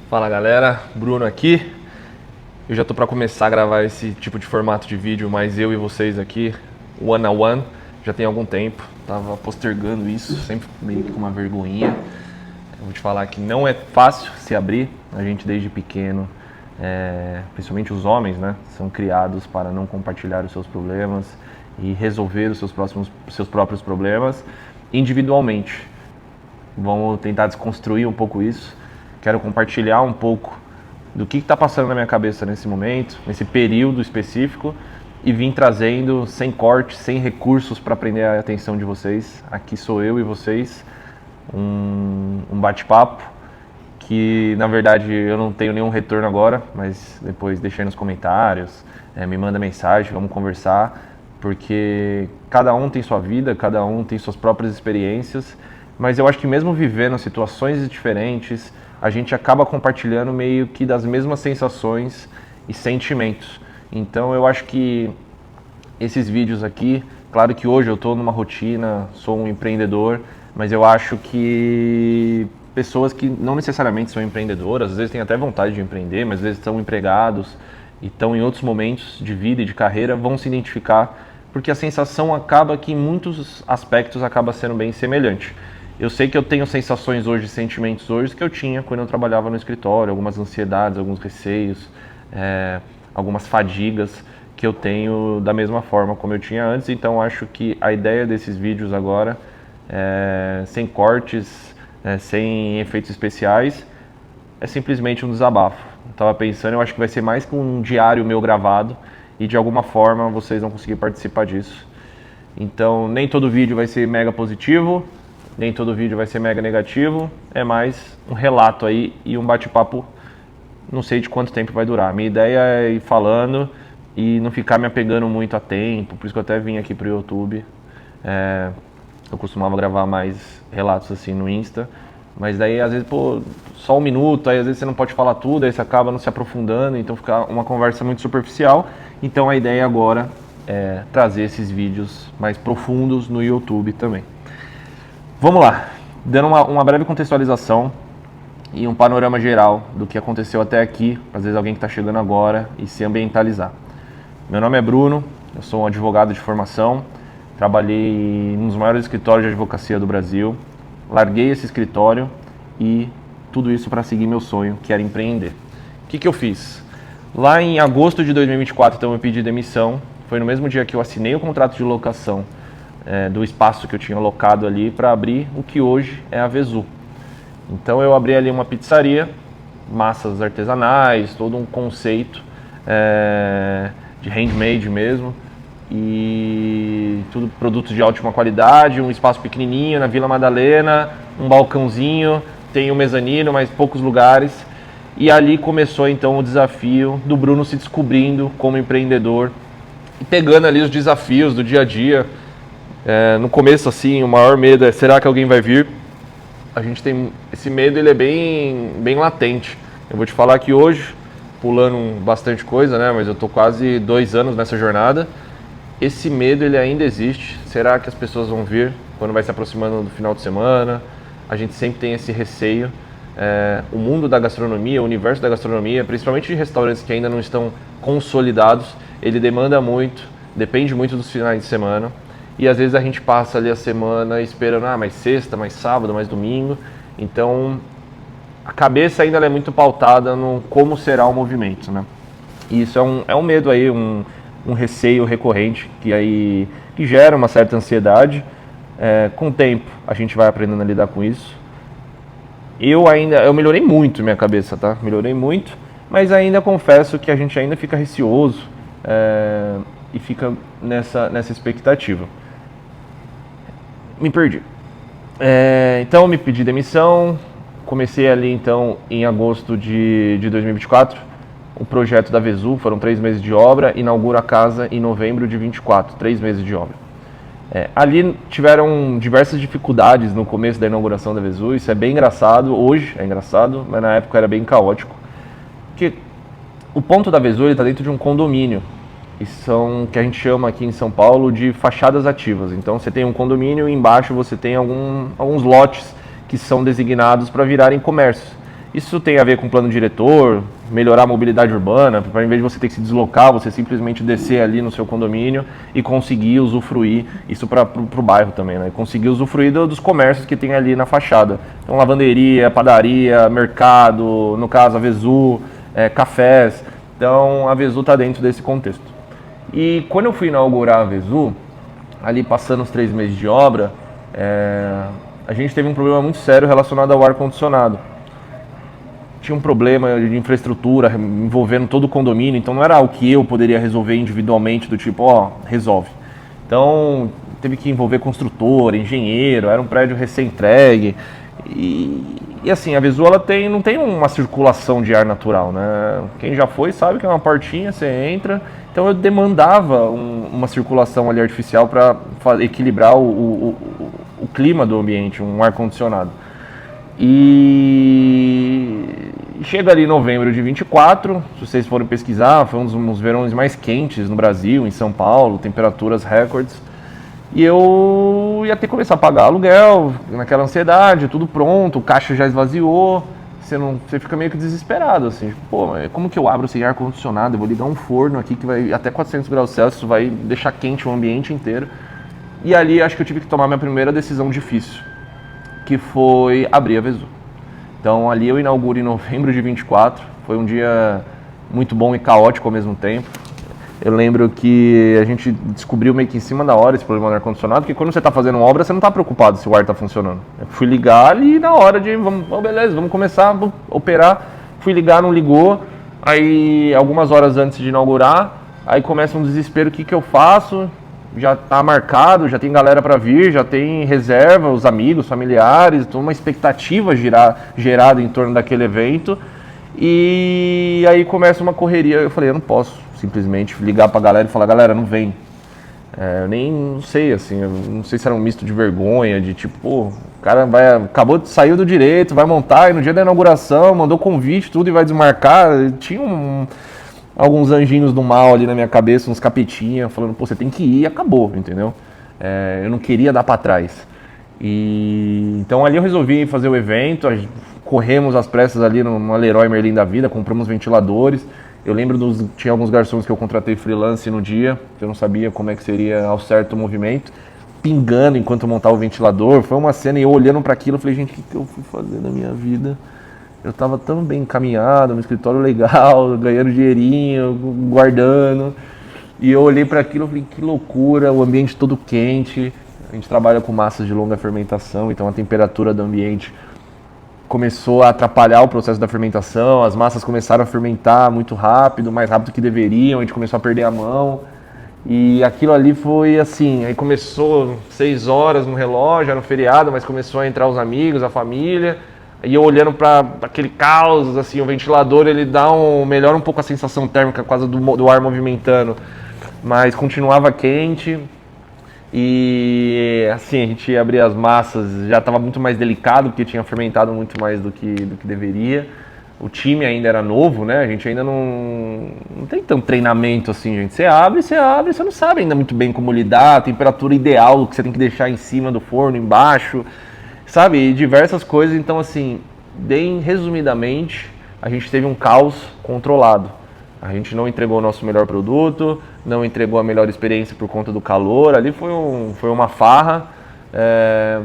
Fala galera, Bruno aqui. Eu já tô para começar a gravar esse tipo de formato de vídeo, mas eu e vocês aqui, one on one, já tem algum tempo. Tava postergando isso, sempre meio que com uma vergonhinha. Eu vou te falar que não é fácil se abrir. A gente desde pequeno, principalmente os homens, né, são criados para não compartilhar os seus problemas e resolver os seus próprios problemas individualmente. Vamos tentar desconstruir um pouco isso. Quero compartilhar um pouco do que está passando na minha cabeça nesse momento, nesse período específico, e vim trazendo sem corte, sem recursos para prender a atenção de vocês. Aqui sou eu e vocês, um bate-papo que na verdade eu não tenho nenhum retorno agora, mas depois deixa aí nos comentários, me manda mensagem, vamos conversar, porque cada um tem sua vida, cada um tem suas próprias experiências, mas eu acho que mesmo vivendo situações diferentes, a gente acaba compartilhando meio que das mesmas sensações e sentimentos. Então eu acho que esses vídeos aqui, claro que hoje eu estou numa rotina, sou um empreendedor, mas eu acho que pessoas que não necessariamente são empreendedoras, às vezes têm até vontade de empreender, mas às vezes estão empregados e estão em outros momentos de vida e de carreira, vão se identificar, porque a sensação acaba que em muitos aspectos acaba sendo bem semelhante. Eu sei que eu tenho sensações hoje, sentimentos hoje que eu tinha quando eu trabalhava no escritório, algumas ansiedades, alguns receios, algumas fadigas que eu tenho da mesma forma como eu tinha antes. Então acho que a ideia desses vídeos agora, sem cortes, sem efeitos especiais, é simplesmente um desabafo. Eu estava pensando, eu acho que vai ser mais que um diário meu gravado e de alguma forma vocês vão conseguir participar disso. Então nem todo vídeo vai ser mega positivo, nem todo vídeo vai ser mega negativo, é mais um relato aí e um bate-papo, não sei de quanto tempo vai durar. Minha ideia é ir falando e não ficar me apegando muito a tempo, por isso que eu até vim aqui pro YouTube. Eu costumava gravar mais relatos assim no Insta, mas daí às vezes, só um minuto, aí às vezes você não pode falar tudo, aí você acaba não se aprofundando, então fica uma conversa muito superficial. Então a ideia agora é trazer esses vídeos mais profundos no YouTube também. Vamos lá, dando uma breve contextualização e um panorama geral do que aconteceu até aqui, às vezes alguém que está chegando agora e se ambientalizar. Meu nome é Bruno, eu sou um advogado de formação, trabalhei em um dos maiores escritórios de advocacia do Brasil, larguei esse escritório e tudo isso para seguir meu sonho, que era empreender. O que eu fiz? Lá em agosto de 2024, então eu pedi demissão, foi no mesmo dia que eu assinei o contrato de locação do espaço que eu tinha alocado ali para abrir o que hoje é a Vezu. Então eu abri ali uma pizzaria, massas artesanais, todo um conceito de handmade mesmo, e tudo produtos de ótima qualidade, um espaço pequenininho na Vila Madalena, um balcãozinho, tem um mezanino, mas poucos lugares. E ali começou então o desafio do Bruno se descobrindo como empreendedor e pegando ali os desafios do dia a dia. No começo, assim, o maior medo é: será que alguém vai vir? A gente tem esse medo, ele é bem latente. Eu vou te falar que hoje, pulando bastante coisa, né? Mas eu tô quase 2 anos nessa jornada. Esse medo, ele ainda existe. Será que as pessoas vão vir quando vai se aproximando do final de semana? A gente sempre tem esse receio. O mundo da gastronomia, o universo da gastronomia, principalmente de restaurantes que ainda não estão consolidados, ele demanda muito, depende muito dos finais de semana. E às vezes a gente passa ali a semana esperando, mais sexta, mais sábado, mais domingo. Então a cabeça ainda é muito pautada no como será o movimento, né? E isso é um medo aí, um receio recorrente que gera uma certa ansiedade. Com o tempo a gente vai aprendendo a lidar com isso. Eu melhorei muito minha cabeça, tá? Melhorei muito, mas ainda confesso que a gente ainda fica receoso e fica nessa expectativa. Me perdi. Então me pedi demissão, comecei ali então em agosto de 2024, o projeto da Vezu, foram 3 meses de obra, inauguro a casa em novembro de 24, 3 meses de obra. Ali tiveram diversas dificuldades no começo da inauguração da Vezu, isso é bem engraçado, hoje é engraçado, mas na época era bem caótico, porque o ponto da Vezu está dentro de um condomínio, e são, que a gente chama aqui em São Paulo de fachadas ativas. Então você tem um condomínio e embaixo você tem alguns lotes que são designados para virarem comércios. Isso tem a ver com plano diretor, melhorar a mobilidade urbana, para em vez de você ter que se deslocar, você simplesmente descer ali no seu condomínio e conseguir usufruir, isso para o bairro também, né? Conseguir usufruir dos comércios que tem ali na fachada. Então, lavanderia, padaria, mercado, no caso, a Vezu, cafés. Então, a Vezu está dentro desse contexto. E quando eu fui inaugurar a Vezu, ali passando os 3 meses de obra, a gente teve um problema muito sério relacionado ao ar-condicionado. Tinha um problema de infraestrutura envolvendo todo o condomínio, então não era algo que eu poderia resolver individualmente, do tipo, resolve. Então, teve que envolver construtor, engenheiro, era um prédio recém-entregue. E assim, a Vezu ela não tem uma circulação de ar natural, né? Quem já foi sabe que é uma portinha, você entra. Então eu demandava uma circulação ali artificial para equilibrar o clima do ambiente, um ar-condicionado. E chega ali em novembro de 24, se vocês forem pesquisar, foi um dos verões mais quentes no Brasil, em São Paulo, temperaturas recordes. E eu ia ter que começar a pagar aluguel, naquela ansiedade, tudo pronto, o caixa já esvaziou, você fica meio que desesperado, assim, pô, como que eu abro sem ar-condicionado? Eu vou ligar um forno aqui que vai até 400 graus Celsius, vai deixar quente o ambiente inteiro. E ali acho que eu tive que tomar minha primeira decisão difícil, que foi abrir a Vezu. Então ali eu inauguro em novembro de 24, foi um dia muito bom e caótico ao mesmo tempo. Eu lembro que a gente descobriu meio que em cima da hora esse problema do ar-condicionado, porque quando você está fazendo obra, você não está preocupado se o ar está funcionando. Eu fui ligar ali na hora de, beleza, vamos começar a operar. Fui ligar, não ligou, aí algumas horas antes de inaugurar, aí começa um desespero, o que eu faço? Já está marcado, já tem galera para vir, já tem reserva, os amigos, familiares, toda uma expectativa gerada em torno daquele evento. E aí começa uma correria, eu falei, eu não posso simplesmente ligar pra galera e falar, galera, não vem. Eu nem não sei, assim, eu não sei se era um misto de vergonha, de tipo, pô, o cara saiu do direito, vai montar, e no dia da inauguração, mandou convite, tudo, e vai desmarcar. Tinha alguns anjinhos do mal ali na minha cabeça, uns capetinha, falando, pô, você tem que ir, e acabou, entendeu? Eu não queria dar pra trás. E então ali eu resolvi fazer o evento, corremos às pressas ali no Leroy Merlin da vida, compramos ventiladores. Eu lembro tinha alguns garçons que eu contratei freelance no dia, que eu não sabia como é que seria ao certo o movimento, pingando enquanto eu montava o ventilador. Foi uma cena e eu olhando para aquilo, eu falei, gente, o que eu fui fazer na minha vida? Eu estava tão bem encaminhado, no escritório legal, ganhando dinheirinho, guardando. E eu olhei para aquilo e falei, que loucura, o ambiente todo quente. A gente trabalha com massas de longa fermentação, então a temperatura do ambiente começou a atrapalhar o processo da fermentação, as massas começaram a fermentar muito rápido, mais rápido que deveriam, a gente começou a perder a mão. E aquilo ali foi assim, aí começou 6 horas no relógio, era um feriado, mas começou a entrar os amigos, a família. E eu olhando para aquele caos, assim, o ventilador ele melhora um pouco a sensação térmica por causa do ar movimentando, mas continuava quente. E assim, a gente abria as massas, já estava muito mais delicado, porque tinha fermentado muito mais do que deveria. O time ainda era novo, né? A gente ainda não tem tanto treinamento assim, gente. Você abre, você não sabe ainda muito bem como lidar, a temperatura ideal que você tem que deixar em cima do forno, embaixo, sabe? E diversas coisas. Então, assim, bem resumidamente, a gente teve um caos controlado. A gente não entregou o nosso melhor produto, não entregou a melhor experiência por conta do calor. Ali foi uma farra.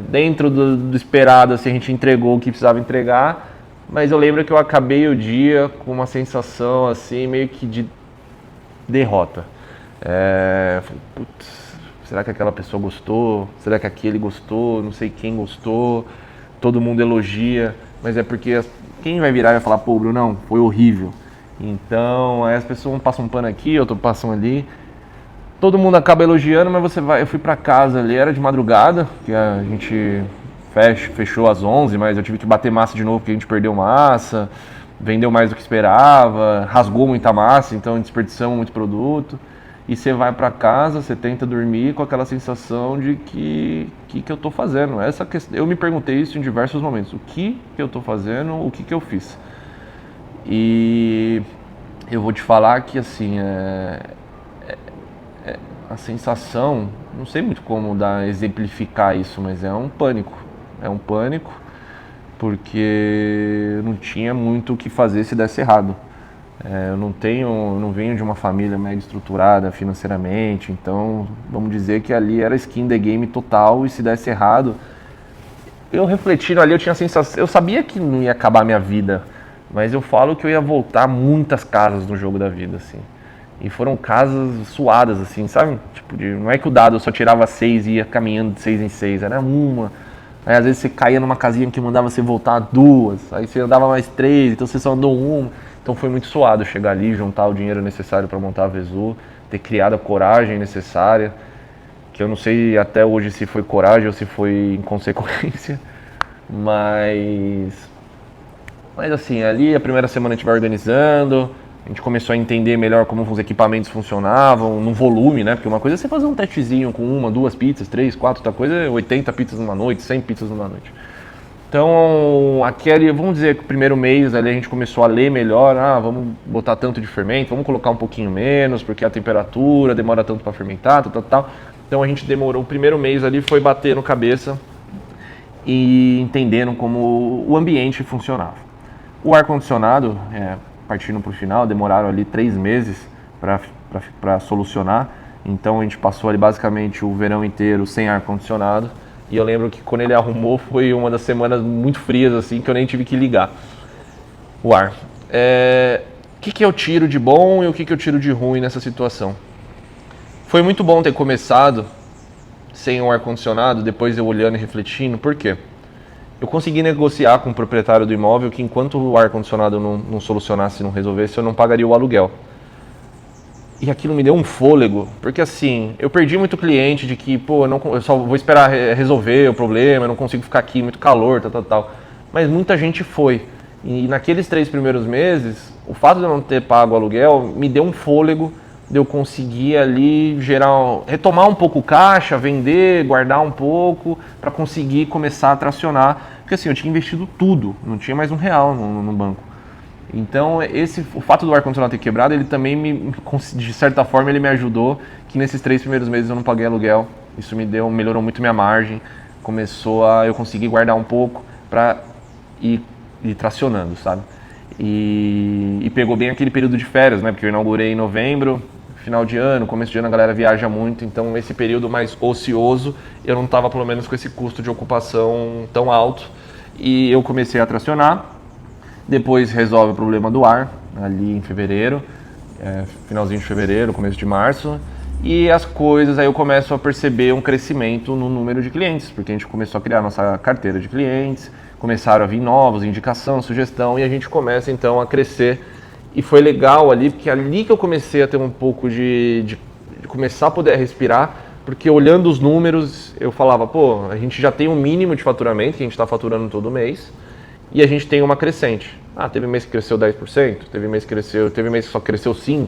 Dentro do esperado, assim, a gente entregou o que precisava entregar. Mas eu lembro que eu acabei o dia com uma sensação assim, meio que de derrota. Falei, putz, será que aquela pessoa gostou? Será que aquele gostou? Não sei quem gostou. Todo mundo elogia, mas é porque quem vai virar e vai falar, pô, Brunão, foi horrível. Então, aí as pessoas passam um pano aqui, outro passam ali. Todo mundo acaba elogiando, mas eu fui pra casa ali, era de madrugada, que a gente fechou às 11, mas eu tive que bater massa de novo porque a gente perdeu massa, vendeu mais do que esperava, rasgou muita massa, então desperdiçamos muito produto. E você vai pra casa, você tenta dormir com aquela sensação de que eu tô fazendo? Eu me perguntei isso em diversos momentos. O que eu tô fazendo? O que eu fiz? E eu vou te falar que assim, a sensação, não sei muito como exemplificar isso, mas é um pânico. É um pânico, porque não tinha muito o que fazer se desse errado. Eu não venho de uma família mega estruturada financeiramente, então vamos dizer que ali era skin the game total, e se desse errado, eu refletindo ali, eu tinha a sensação, eu sabia que não ia acabar a minha vida, mas eu falo que eu ia voltar muitas casas no jogo da vida, assim. E foram casas suadas, assim, sabe? Tipo, não é que o dado só tirava 6 e ia caminhando de 6 em 6, era uma. Aí às vezes você caía numa casinha que mandava você voltar 2, aí você andava mais 3, então você só andou 1. Então foi muito suado chegar ali, juntar o dinheiro necessário para montar a Vezu, ter criado a coragem necessária, que eu não sei até hoje se foi coragem ou se foi inconsequência, mas assim, ali a primeira semana a gente vai organizando, a gente começou a entender melhor como os equipamentos funcionavam, no volume, né? Porque uma coisa é você fazer um testezinho com 1, 2 pizzas, 3, 4, outra coisa é 80 pizzas numa noite, 100 pizzas numa noite. Então, aquele, vamos dizer que o primeiro mês ali a gente começou a ler melhor, vamos botar tanto de fermento, vamos colocar um pouquinho menos, porque a temperatura demora tanto para fermentar, tal. Então a gente demorou, o primeiro mês ali foi batendo cabeça e entendendo como o ambiente funcionava. O ar-condicionado, partindo para o final, demoraram ali 3 meses para solucionar, então a gente passou ali basicamente o verão inteiro sem ar-condicionado. E eu lembro que quando ele arrumou foi uma das semanas muito frias, assim, que eu nem tive que ligar o ar. O que eu tiro de bom e o que eu tiro de ruim nessa situação? Foi muito bom ter começado sem o ar-condicionado, depois eu olhando e refletindo. Por quê? Eu consegui negociar com o proprietário do imóvel que enquanto o ar-condicionado não solucionasse, não resolvesse, eu não pagaria o aluguel. E aquilo me deu um fôlego, porque assim, eu perdi muito cliente de que, eu só vou esperar resolver o problema, eu não consigo ficar aqui, muito calor, tal. Mas muita gente foi. E naqueles 3 primeiros meses, o fato de eu não ter pago o aluguel me deu um fôlego de eu conseguir ali retomar um pouco o caixa, vender, guardar um pouco, para conseguir começar a tracionar. Porque assim, eu tinha investido tudo, não tinha mais R$1 no banco. Então, o fato do ar-condicionado ter quebrado, ele também, de certa forma, ele me ajudou, que nesses 3 primeiros meses eu não paguei aluguel. Isso melhorou muito minha margem, eu consegui guardar um pouco para ir tracionando, sabe? E pegou bem aquele período de férias, né? Porque eu inaugurei em novembro, final de ano, começo de ano a galera viaja muito, então esse período mais ocioso, eu não estava pelo menos com esse custo de ocupação tão alto, e eu comecei a tracionar. Depois resolve o problema do ar, ali em fevereiro, finalzinho de fevereiro, começo de março. E as coisas, aí eu começo a perceber um crescimento no número de clientes, porque a gente começou a criar nossa carteira de clientes, começaram a vir novos, indicação, sugestão, e a gente começa então a crescer. E foi legal ali, porque é ali que eu comecei a ter um pouco de começar a poder respirar, porque olhando os números, eu falava, a gente já tem um mínimo de faturamento, que a gente está faturando todo mês, e a gente tem uma crescente. Teve mês que cresceu 10%, teve mês que só cresceu 5%,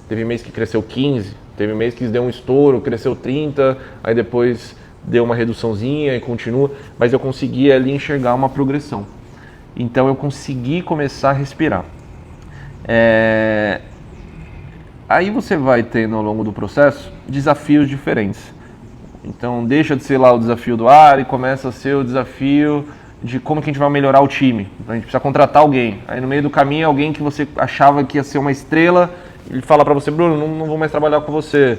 teve mês que cresceu 15%, teve mês que deu um estouro, cresceu 30%, aí depois deu uma reduçãozinha e continua, mas eu consegui ali enxergar uma progressão. Então eu consegui começar a respirar. Aí você vai tendo ao longo do processo desafios diferentes. Então deixa de ser lá o desafio do ar e começa a ser o desafio de como que a gente vai melhorar o time. Então a gente precisa contratar alguém. Aí no meio do caminho alguém que você achava que ia ser uma estrela, ele fala pra você, Bruno, não vou mais trabalhar com você.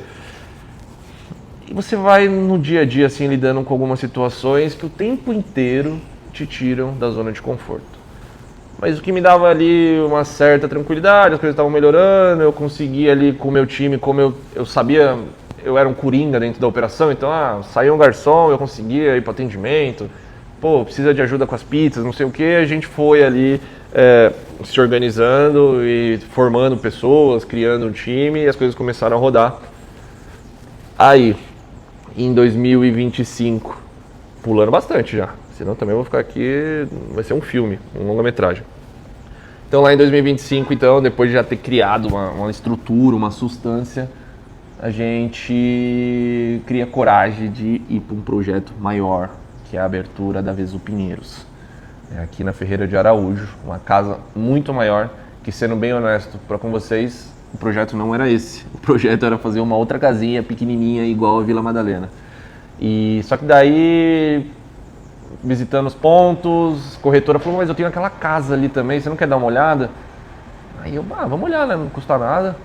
E você vai no dia a dia assim lidando com algumas situações que o tempo inteiro te tiram da zona de conforto. Mas o que me dava ali uma certa tranquilidade, as coisas estavam melhorando, eu conseguia ali com o meu time, como eu sabia, eu era um coringa dentro da operação, então saía um garçom, eu conseguia ir para atendimento, precisa de ajuda com as pizzas, não sei o que, a gente foi ali se organizando e formando pessoas, criando um time, e as coisas começaram a rodar. Aí, em 2025, pulando bastante já, senão também eu vou ficar aqui, vai ser um filme, um longa-metragem. Então lá em 2025, então, depois de já ter criado uma estrutura, uma substância, a gente cria coragem de ir para um projeto maior, que é a abertura da Vezu Pinheiros. Aqui na Ferreira de Araújo, uma casa muito maior, que sendo bem honesto com vocês, o projeto não era esse. O projeto era fazer uma outra casinha pequenininha igual a Vila Madalena. Só que daí visitando os pontos, corretora falou, mas eu tenho aquela casa ali também, você não quer dar uma olhada? Aí eu, vamos olhar, né? Não custa nada.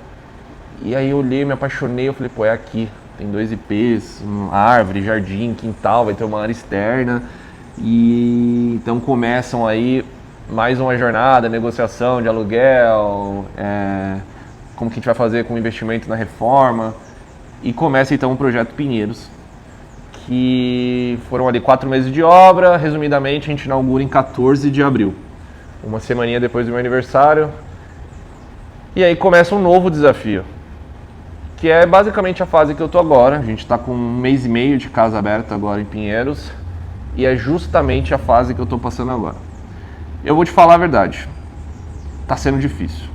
E aí eu olhei, me apaixonei, eu falei, pô, é aqui. Tem 2 IPs, uma árvore, jardim, quintal, vai ter uma área externa. E então começam aí mais uma jornada, negociação de aluguel, como que a gente vai fazer com o investimento na reforma. E começa então o projeto Pinheiros, que foram ali 4 meses de obra. Resumidamente, a gente inaugura em 14 de abril, uma semaninha depois do meu aniversário. E aí começa um novo desafio, que é basicamente a fase que eu tô agora. A gente está com 1 mês e meio de casa aberta agora em Pinheiros, e é justamente a fase que eu tô passando agora. Eu vou te falar a verdade, tá sendo difícil,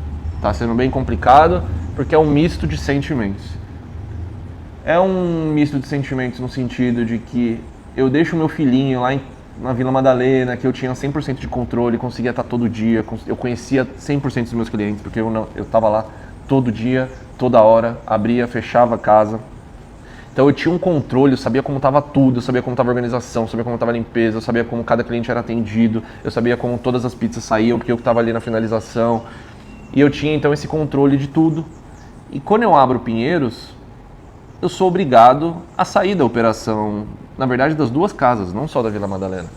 tá sendo bem complicado, porque é um misto de sentimentos. É um misto de sentimentos no sentido de que eu deixo meu filhinho lá na Vila Madalena, que eu tinha 100% de controle, conseguia estar todo dia, eu conhecia 100% dos meus clientes, porque eu estava lá todo dia, toda hora, abria, fechava a casa. Então eu tinha um controle, eu sabia como estava tudo, eu sabia como estava a organização, eu sabia como estava a limpeza, eu sabia como cada cliente era atendido, eu sabia como todas as pizzas saíam, porque eu estava ali na finalização. E eu tinha então esse controle de tudo. E quando eu abro Pinheiros, eu sou obrigado a sair da operação, na verdade das 2 casas, não só da Vila Madalena.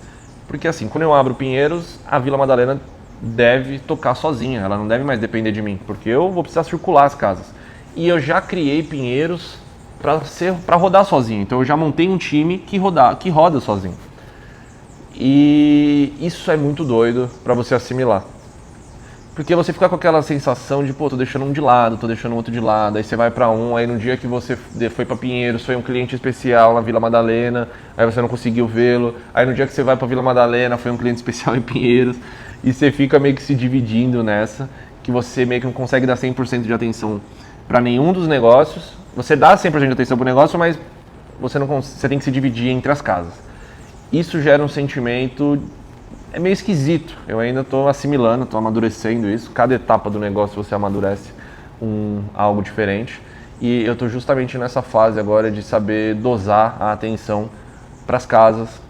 Porque assim, quando eu abro Pinheiros, a Vila Madalena deve tocar sozinha, ela não deve mais depender de mim, porque eu vou precisar circular as casas. E eu já criei Pinheiros para rodar sozinho, então eu já montei um time que roda sozinho. E isso é muito doido para você assimilar. Porque você fica com aquela sensação de, pô, tô deixando um de lado, tô deixando o outro de lado, aí você vai pra um, aí no dia que você foi pra Pinheiros, foi um cliente especial na Vila Madalena, aí você não conseguiu vê-lo, aí no dia que você vai pra Vila Madalena, foi um cliente especial em Pinheiros, e você fica meio que se dividindo nessa, que você meio que não consegue dar 100% de atenção pra nenhum dos negócios. Você dá 100% de atenção pro negócio, mas você tem que se dividir entre as casas. Isso gera um sentimento... É meio esquisito, eu ainda estou assimilando, estou amadurecendo isso. Cada etapa do negócio você amadurece algo diferente. E eu estou justamente nessa fase agora de saber dosar a atenção para as casas.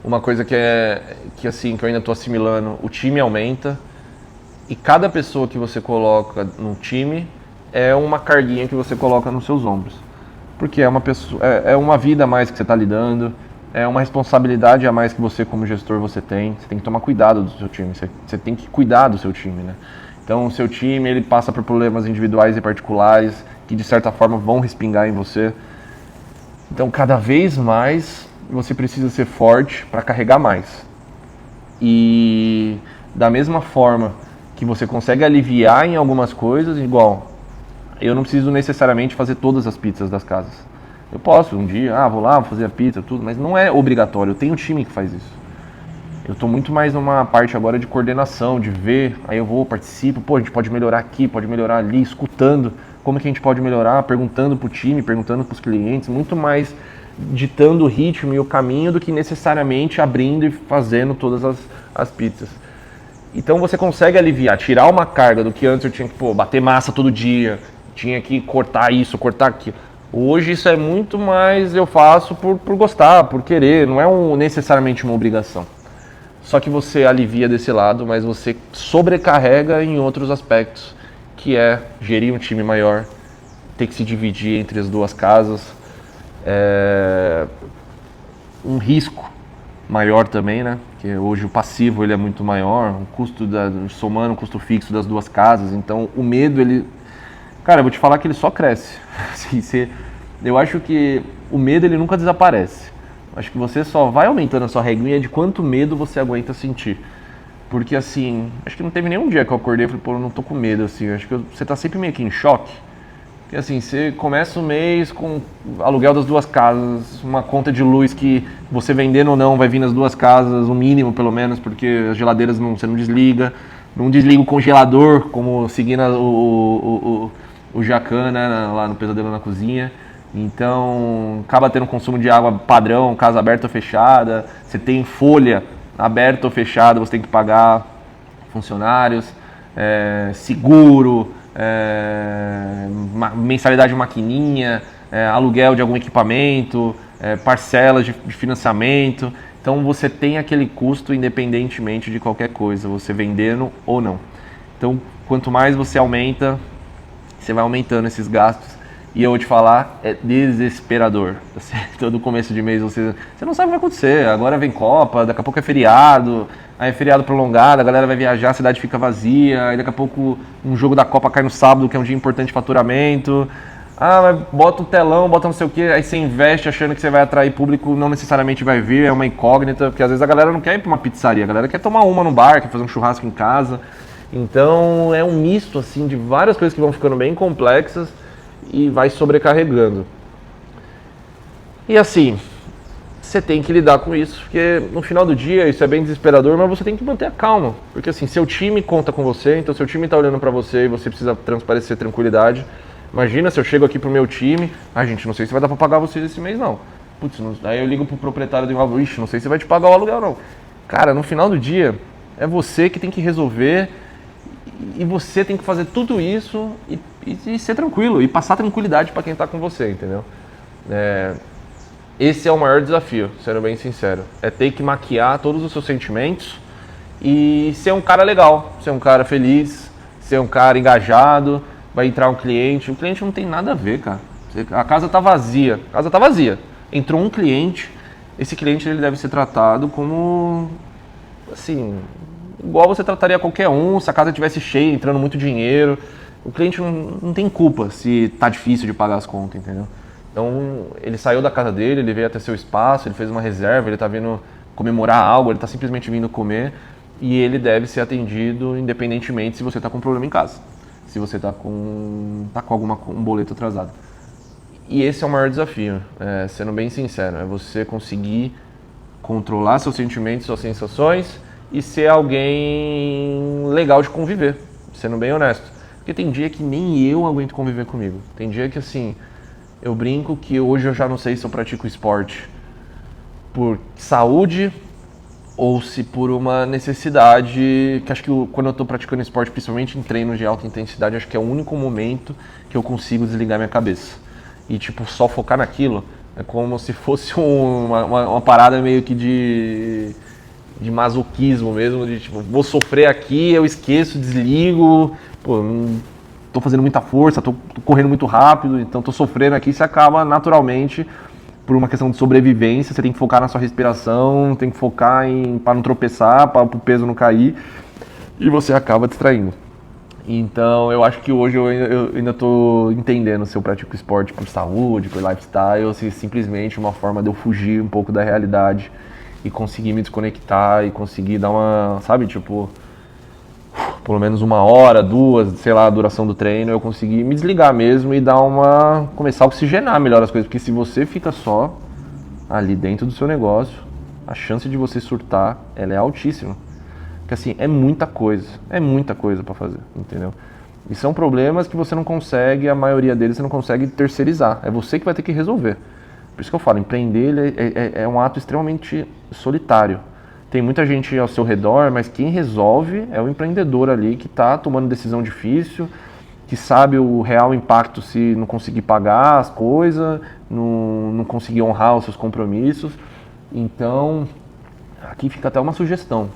Uma coisa que eu ainda estou assimilando, o time aumenta. E cada pessoa que você coloca no time é uma carguinha que você coloca nos seus ombros. Porque é uma vida a mais que você está lidando. É uma responsabilidade a mais que você, como gestor, você tem. Você tem que tomar cuidado do seu time. Você tem que cuidar do seu time, né? Então, o seu time, ele passa por problemas individuais e particulares que, de certa forma, vão respingar em você. Então, cada vez mais, você precisa ser forte para carregar mais. E, da mesma forma que você consegue aliviar em algumas coisas, igual, eu não preciso necessariamente fazer todas as pizzas das casas. Eu posso um dia, vou lá, vou fazer a pizza, tudo, mas não é obrigatório, eu tenho um time que faz isso. Eu estou muito mais numa parte agora de coordenação, de ver, aí eu vou, participo, a gente pode melhorar aqui, pode melhorar ali, escutando como que a gente pode melhorar, perguntando para o time, perguntando para os clientes, muito mais ditando o ritmo e o caminho do que necessariamente abrindo e fazendo todas as pizzas. Então você consegue aliviar, tirar uma carga do que antes eu tinha que bater massa todo dia, tinha que cortar isso, cortar aquilo. Hoje isso é muito mais eu faço por gostar, por querer, não é necessariamente uma obrigação. Só que você alivia desse lado, mas você sobrecarrega em outros aspectos, que é gerir um time maior, ter que se dividir entre as 2 casas, um risco maior também, né? Porque hoje o passivo ele é muito maior, o custo somando o custo fixo das 2 casas, então o medo ele... Cara, eu vou te falar que ele só cresce. Eu acho que o medo ele nunca desaparece. Acho que você só vai aumentando a sua reguinha de quanto medo você aguenta sentir. Porque assim, acho que não teve nenhum dia que eu acordei e falei, eu não tô com medo, assim. Acho que você tá sempre meio que em choque. Porque assim, você começa o mês com aluguel das 2 casas, uma conta de luz que você vendendo ou não vai vir nas 2 casas, o mínimo pelo menos, porque as geladeiras você não desliga. Não desliga o congelador, como seguindo o Jacan, né, lá no Pesadelo na Cozinha. Então, acaba tendo um consumo de água padrão, casa aberta ou fechada. Você tem folha aberta ou fechada, você tem que pagar funcionários, seguro, mensalidade de maquininha, aluguel de algum equipamento, parcelas de financiamento. Então você tem aquele custo independentemente de qualquer coisa, você vendendo ou não. Então quanto mais você aumenta, você vai aumentando esses gastos. E eu vou te falar, é desesperador. Todo começo de mês você não sabe o que vai acontecer. Agora vem Copa, daqui a pouco é feriado, aí é feriado prolongado, a galera vai viajar, a cidade fica vazia, aí daqui a pouco um jogo da Copa cai no sábado, que é um dia importante de faturamento. Mas bota o telão, bota não sei o que, aí você investe achando que você vai atrair público, não necessariamente vai vir, é uma incógnita, porque às vezes a galera não quer ir pra uma pizzaria, a galera quer tomar uma no bar, quer fazer um churrasco em casa. Então é um misto assim de várias coisas que vão ficando bem complexas e vai sobrecarregando. E assim, você tem que lidar com isso, porque no final do dia isso é bem desesperador, mas você tem que manter a calma, porque assim, seu time conta com você, então seu time tá olhando pra você e você precisa transparecer tranquilidade. Imagina se eu chego aqui pro meu time, gente, não sei se vai dar pra pagar vocês esse mês não. Putz, aí eu ligo pro proprietário do imóvel, não sei se vai te pagar o aluguel não. Cara, no final do dia, é você que tem que resolver e você tem que fazer tudo isso e ser tranquilo, e passar tranquilidade pra quem tá com você, entendeu? Esse é o maior desafio, sendo bem sincero. É ter que maquiar todos os seus sentimentos e ser um cara legal, ser um cara feliz, ser um cara engajado. Vai entrar um cliente, o cliente não tem nada a ver, cara. A casa tá vazia, Entrou um cliente, esse cliente ele deve ser tratado como, assim, igual você trataria qualquer um, se a casa estivesse cheia, entrando muito dinheiro. O cliente não tem culpa se tá difícil de pagar as contas, entendeu? Então, ele saiu da casa dele, ele veio até seu espaço, ele fez uma reserva, ele tá vindo comemorar algo, ele tá simplesmente vindo comer, e ele deve ser atendido independentemente se você tá com problema em casa. Se você tá com um boleto atrasado. E esse é o maior desafio, sendo bem sincero, é você conseguir controlar seus sentimentos, suas sensações e ser alguém legal de conviver, sendo bem honesto. Porque tem dia que nem eu aguento conviver comigo. Tem dia que assim, eu brinco que hoje eu já não sei se eu pratico esporte por saúde ou se por uma necessidade, que acho que quando eu estou praticando esporte, principalmente em treinos de alta intensidade, acho que é o único momento que eu consigo desligar minha cabeça. E tipo, só focar naquilo, é como se fosse uma parada meio que de masoquismo mesmo, de tipo, vou sofrer aqui, eu esqueço, desligo, não tô fazendo muita força, tô correndo muito rápido, então tô sofrendo aqui, você acaba naturalmente, por uma questão de sobrevivência, você tem que focar na sua respiração, tem que focar para não tropeçar, para o peso não cair, e você acaba distraindo. Então eu acho que hoje eu ainda estou entendendo se eu pratico esporte por saúde, por lifestyle, ou se simplesmente uma forma de eu fugir um pouco da realidade e conseguir me desconectar e conseguir dar uma, sabe, tipo, pelo menos 1 hora, 2, sei lá, a duração do treino, eu consegui me desligar mesmo e começar a oxigenar melhor as coisas, porque se você fica só ali dentro do seu negócio, a chance de você surtar, ela é altíssima. Porque assim, é muita coisa para fazer, entendeu? E são problemas que você não consegue, a maioria deles você não consegue terceirizar, é você que vai ter que resolver. Por isso que eu falo, empreender é um ato extremamente solitário. Tem muita gente ao seu redor, mas quem resolve é o empreendedor ali que está tomando decisão difícil, que sabe o real impacto se não conseguir pagar as coisas, não conseguir honrar os seus compromissos. Então, aqui fica até uma sugestão.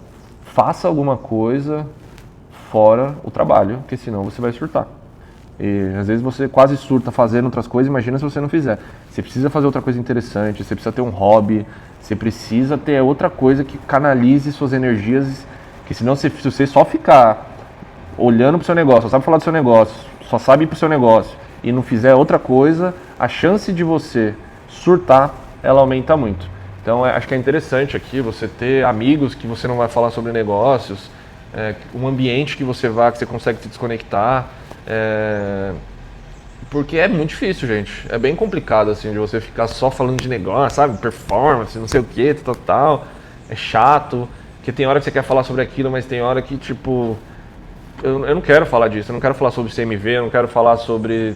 Faça alguma coisa fora o trabalho, porque senão você vai surtar. E às vezes você quase surta fazendo outras coisas, imagina se você não fizer. Você precisa fazer outra coisa interessante, você precisa ter um hobby, você precisa ter outra coisa que canalize suas energias, que senão se você só ficar olhando pro seu negócio, só sabe falar do seu negócio, só sabe ir pro seu negócio e não fizer outra coisa, a chance de você surtar, ela aumenta muito. Então acho que é interessante aqui você ter amigos que você não vai falar sobre negócios, um ambiente que você vá, que você consegue se desconectar, porque é muito difícil, gente. É bem complicado, assim, de você ficar só falando de negócio, sabe? Performance, não sei o que, tal. É chato, porque tem hora que você quer falar sobre aquilo, mas tem hora que, tipo... Eu não quero falar disso, eu não quero falar sobre CMV, eu não quero falar sobre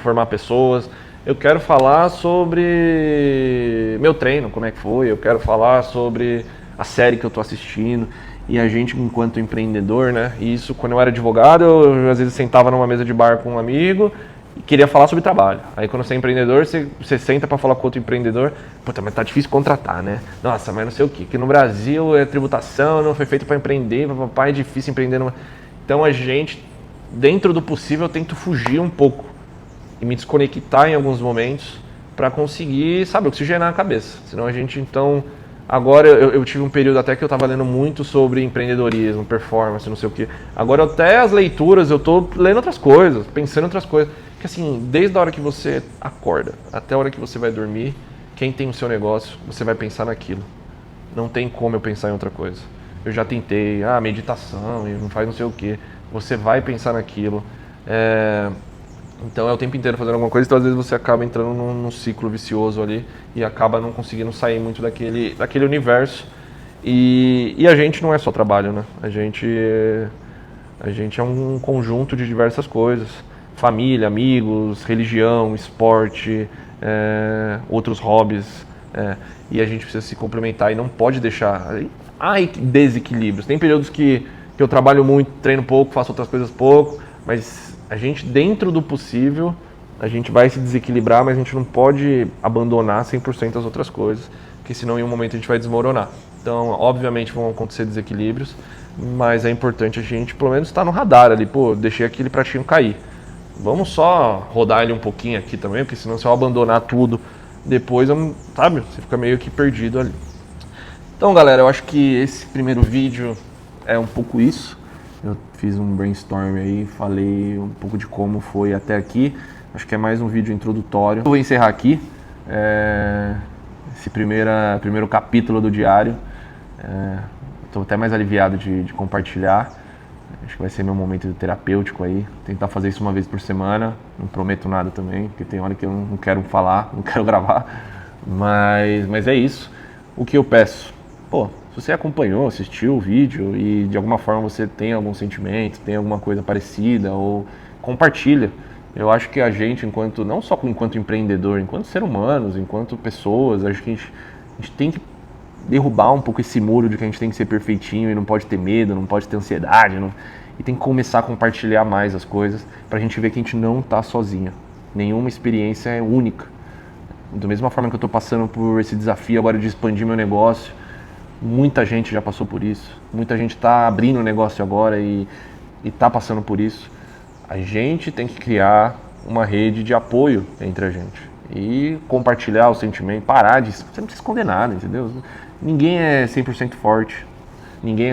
formar pessoas. Eu quero falar sobre meu treino, como é que foi. Eu quero falar sobre a série que eu tô assistindo. E a gente, enquanto empreendedor, né? E isso, quando eu era advogado, eu às vezes sentava numa mesa de bar com um amigo e queria falar sobre trabalho. Aí quando você é empreendedor, você senta para falar com outro empreendedor, puta, mas tá difícil contratar, né? Nossa, mas não sei o quê, que no Brasil é tributação, não foi feito para empreender, papai, é difícil empreender. Então a gente, dentro do possível, eu tento fugir um pouco e me desconectar em alguns momentos para conseguir, sabe, oxigenar a cabeça. Senão a gente, então... Agora eu tive um período até que eu estava lendo muito sobre empreendedorismo, performance, não sei o quê. Agora até as leituras eu estou lendo outras coisas, pensando em outras coisas. Porque assim, desde a hora que você acorda até a hora que você vai dormir, quem tem o seu negócio, você vai pensar naquilo. Não tem como eu pensar em outra coisa. Eu já tentei, meditação, não faz não sei o quê. Você vai pensar naquilo. Então é o tempo inteiro fazendo alguma coisa, então às vezes você acaba entrando num ciclo vicioso ali e acaba não conseguindo sair muito daquele universo. E a gente não é só trabalho, né? A gente é um conjunto de diversas coisas. Família, amigos, religião, esporte, outros hobbies. E a gente precisa se complementar e não pode deixar... desequilíbrios. Tem períodos que eu trabalho muito, treino pouco, faço outras coisas pouco, mas... A gente, dentro do possível, a gente vai se desequilibrar, mas a gente não pode abandonar 100% as outras coisas, porque senão em um momento a gente vai desmoronar. Então, obviamente vão acontecer desequilíbrios, mas é importante a gente, pelo menos, estar no radar ali. Pô, deixei aquele pratinho cair. Vamos só rodar ele um pouquinho aqui também, porque senão se eu abandonar tudo, depois, sabe, você fica meio que perdido ali. Então, galera, eu acho que esse primeiro vídeo é um pouco isso. Eu fiz um brainstorm aí, falei um pouco de como foi até aqui. Acho que é mais um vídeo introdutório. Eu vou encerrar aqui esse primeiro capítulo do diário. Estou até mais aliviado de compartilhar. Acho que vai ser meu momento terapêutico aí. Tentar fazer isso uma vez por semana. Não prometo nada também, porque tem hora que eu não quero falar, não quero gravar. Mas é isso. O que eu peço? Pô, se você acompanhou, assistiu o vídeo e de alguma forma você tem algum sentimento, tem alguma coisa parecida, ou compartilha. Eu acho que a gente, não só enquanto empreendedor, enquanto ser humanos, enquanto pessoas, acho que a gente tem que derrubar um pouco esse muro de que a gente tem que ser perfeitinho e não pode ter medo, não pode ter ansiedade, e tem que começar a compartilhar mais as coisas pra gente ver que a gente não tá sozinha. Nenhuma experiência é única. Da mesma forma que eu tô passando por esse desafio agora de expandir meu negócio, muita gente já passou por isso, muita gente está abrindo o negócio agora e está passando por isso. A gente tem que criar uma rede de apoio entre a gente e compartilhar o sentimento, parar de... Você não precisa esconder nada, entendeu? Ninguém é 100% forte, ninguém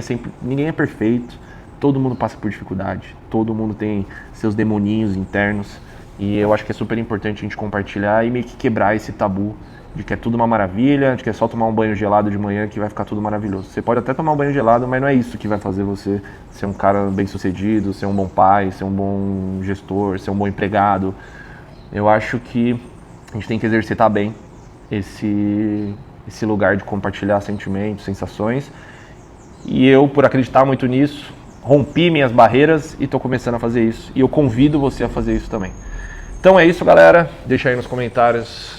é perfeito, todo mundo passa por dificuldade, todo mundo tem seus demoninhos internos e eu acho que é super importante a gente compartilhar e meio que quebrar esse tabu de que é tudo uma maravilha, de que é só tomar um banho gelado de manhã que vai ficar tudo maravilhoso. Você pode até tomar um banho gelado, mas não é isso que vai fazer você ser um cara bem sucedido, ser um bom pai, ser um bom gestor, ser um bom empregado. Eu acho que a gente tem que exercitar bem esse lugar de compartilhar sentimentos, sensações. E eu, por acreditar muito nisso, rompi minhas barreiras e estou começando a fazer isso. E eu convido você a fazer isso também. Então é isso, galera. Deixa aí nos comentários,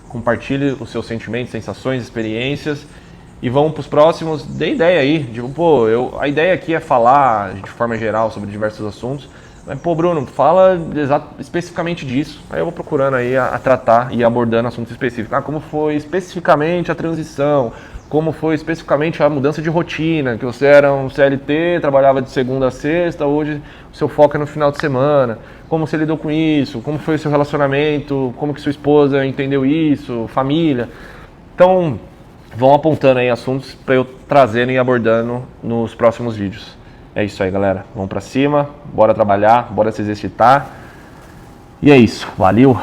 compartilhe os seus sentimentos, sensações, experiências e vamos para os próximos. Dê ideia aí, a ideia aqui é falar de forma geral sobre diversos assuntos, mas Bruno, fala especificamente disso. Aí eu vou procurando aí a tratar e abordando assuntos específicos. Como foi especificamente a transição, como foi especificamente a mudança de rotina, que você era um CLT, trabalhava de segunda a sexta, hoje o seu foco é no final de semana. Como você lidou com isso? Como foi o seu relacionamento? Como que sua esposa entendeu isso? Família? Então, vão apontando aí assuntos para eu trazendo e abordando nos próximos vídeos. É isso aí, galera. Vamos para cima, bora trabalhar, bora se exercitar. E é isso. Valeu!